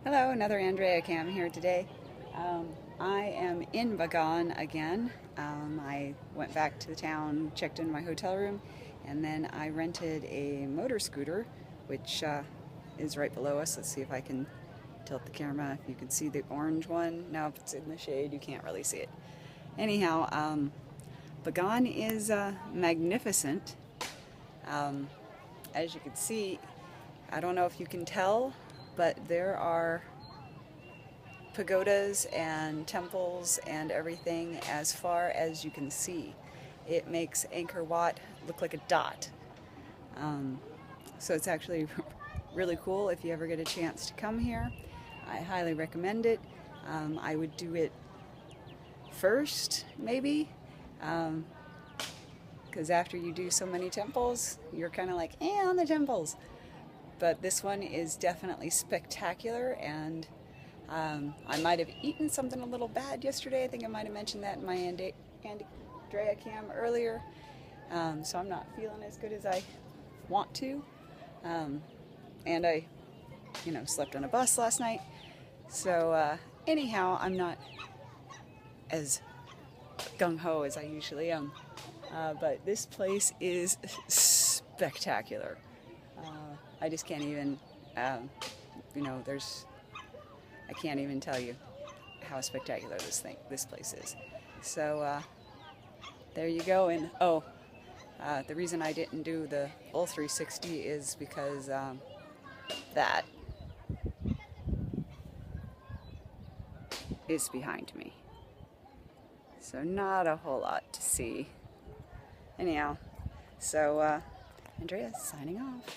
Hello, another Andrea Cam here today. I am in Bagan again. I went back to the town, checked in my hotel room, and then I rented a motor scooter, which is right below us. Let's see if I can tilt the camera. If you can see the orange one. Now, if it's in the shade, you can't really see it. Anyhow, Bagan is magnificent. Um, as you can see, I don't know if you can tell, but there are pagodas and temples and everything as far as you can see. It makes Angkor Wat look like a dot. Um, so it's actually really cool if you ever get a chance to come here. I highly recommend it. I would do it first, maybe, because after you do so many temples, you're kind of like, on the temples. But this one is definitely spectacular, and I might have eaten something a little bad yesterday. I think I might have mentioned that in my Andrea Cam earlier. So I'm not feeling as good as I want to. And I, slept on a bus last night. So anyhow, I'm not as gung-ho as I usually am. But this place is spectacular. I just can't even, I can't even tell you how spectacular this place is. So there you go. And the reason I didn't do the full 360 is because that is behind me. So not a whole lot to see. Anyhow, so Andrea signing off.